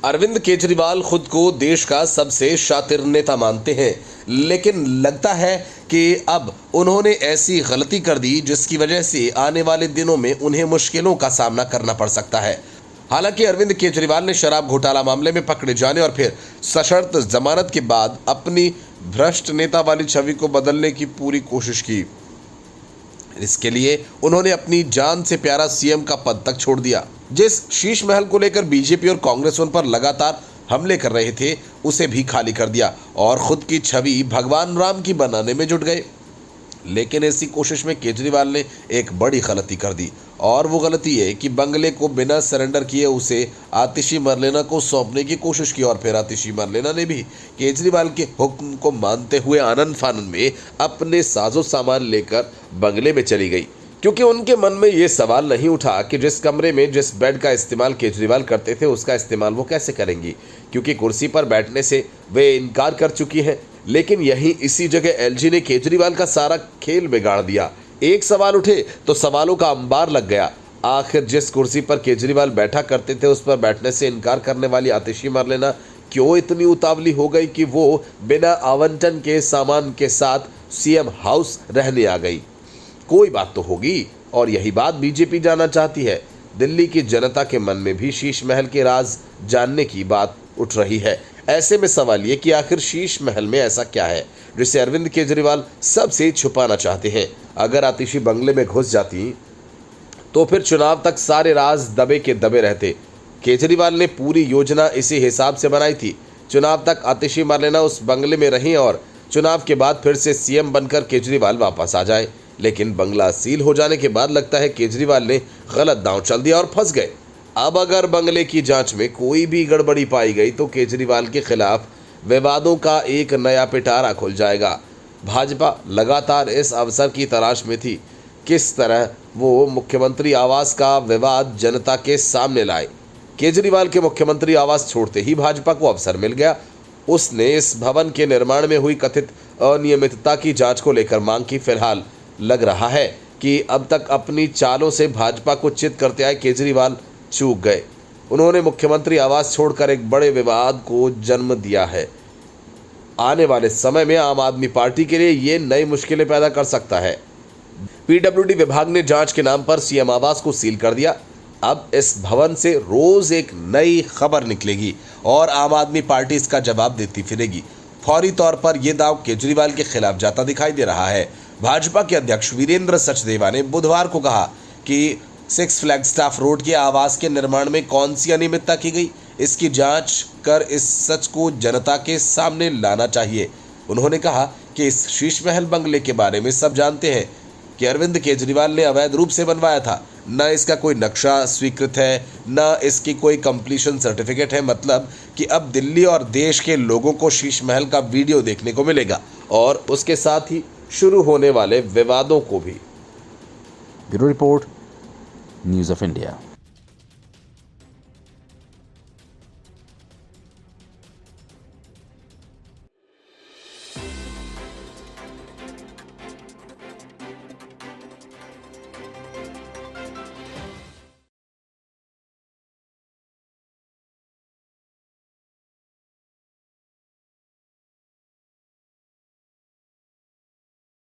अरविंद केजरीवाल खुद को देश का सबसे शातिर नेता मानते हैं, लेकिन लगता है कि अब उन्होंने ऐसी गलती कर दी जिसकी वजह से आने वाले दिनों में उन्हें मुश्किलों का सामना करना पड़ सकता है। हालांकि अरविंद केजरीवाल ने शराब घोटाला मामले में पकड़े जाने और फिर सशर्त जमानत के बाद अपनी भ्रष्ट नेता वाली छवि को बदलने की पूरी कोशिश की। इसके लिए उन्होंने अपनी जान से प्यारा सीएम का पद तक छोड़ दिया। जिस शीश महल को लेकर बीजेपी और कांग्रेस उन पर लगातार हमले कर रहे थे, उसे भी खाली कर दिया और खुद की छवि भगवान राम की बनाने में जुट गए। लेकिन ऐसी कोशिश में केजरीवाल ने एक बड़ी गलती कर दी, और वो गलती है कि बंगले को बिना सरेंडर किए उसे आतिशी मरलेना को सौंपने की कोशिश की, और फिर आतिशी मरलेना ने भी केजरीवाल के हुक्म को मानते हुए आनंद फानन में अपने साजो सामान लेकर बंगले में चली गई, क्योंकि उनके मन में ये सवाल नहीं उठा कि जिस कमरे में जिस बेड का इस्तेमाल केजरीवाल करते थे उसका इस्तेमाल वो कैसे करेंगी, क्योंकि कुर्सी पर बैठने से वे इनकार कर चुकी हैं। लेकिन यहीं इसी जगह एलजी ने केजरीवाल का सारा खेल बिगाड़ दिया। एक सवाल उठे तो सवालों का अंबार लग गया। आखिर जिस कुर्सी पर केजरीवाल बैठा करते थे उस पर बैठने से इनकार करने वाली आतिशी मरलेना क्यों इतनी उतावली हो गई कि वो बिना आवंटन के सामान के साथ सीएम हाउस रहने आ गई? कोई बात तो होगी, और यही बात बीजेपी जानना चाहती है। दिल्ली की जनता के मन में भी शीश महल के राज जानने की बात उठ रही है। ऐसे में सवाल ये कि आखिर शीश महल में ऐसा क्या है जिसे अरविंद केजरीवाल सबसे छुपाना चाहते हैं? अगर आतिशी बंगले में घुस जाती तो फिर चुनाव तक सारे राज दबे के दबे रहते। केजरीवाल ने पूरी योजना इसी हिसाब से बनाई थी। चुनाव तक आतिशी मरलेना उस बंगले में रही और चुनाव के बाद फिर से सीएम बनकर केजरीवाल वापस आ जाए। लेकिन बंगला सील हो जाने के बाद लगता है केजरीवाल ने गलत दांव चल दिया और फंस गए। अब अगर बंगले की जांच में कोई भी गड़बड़ी पाई गई तो केजरीवाल के खिलाफ विवादों का एक नया पिटारा खुल जाएगा। भाजपा लगातार इस अवसर की तलाश में थी, किस तरह वो मुख्यमंत्री आवास का विवाद जनता के सामने लाए। केजरीवाल के मुख्यमंत्री आवास छोड़ते ही भाजपा को अवसर मिल गया। उसने इस भवन के निर्माण में हुई कथित अनियमितता की जांच को लेकर मांग की। फिलहाल लग रहा है कि अब तक अपनी चालों से भाजपा को चित करते आए केजरीवाल चूक गए। उन्होंने मुख्यमंत्री आवास छोड़कर एक बड़े विवाद को जन्म दिया है। आने वाले समय में आम आदमी पार्टी के लिए ये नई मुश्किलें पैदा कर सकता है। पीडब्ल्यूडी विभाग ने जांच के नाम पर सीएम आवास को सील कर दिया। अब इस भवन से रोज एक नई खबर निकलेगी और आम आदमी पार्टी इसका जवाब देती फिरेगी। फौरी तौर पर यह दांव केजरीवाल के खिलाफ जाता दिखाई दे रहा है। भाजपा के अध्यक्ष वीरेंद्र सचदेवा ने बुधवार को कहा कि सिक्स फ्लैगस्टाफ रोड के आवास के निर्माण में कौन सी अनियमितता की गई, इसकी जांच कर इस सच को जनता के सामने लाना चाहिए। उन्होंने कहा कि इस शीश महल बंगले के बारे में सब जानते हैं कि अरविंद केजरीवाल ने अवैध रूप से बनवाया था। न इसका कोई नक्शा स्वीकृत है, न इसकी कोई कंप्लीशन सर्टिफिकेट है। मतलब कि अब दिल्ली और देश के लोगों को शीश महल का वीडियो देखने को मिलेगा और उसके साथ ही शुरू होने वाले विवादों को भी। Bureau report, news of India.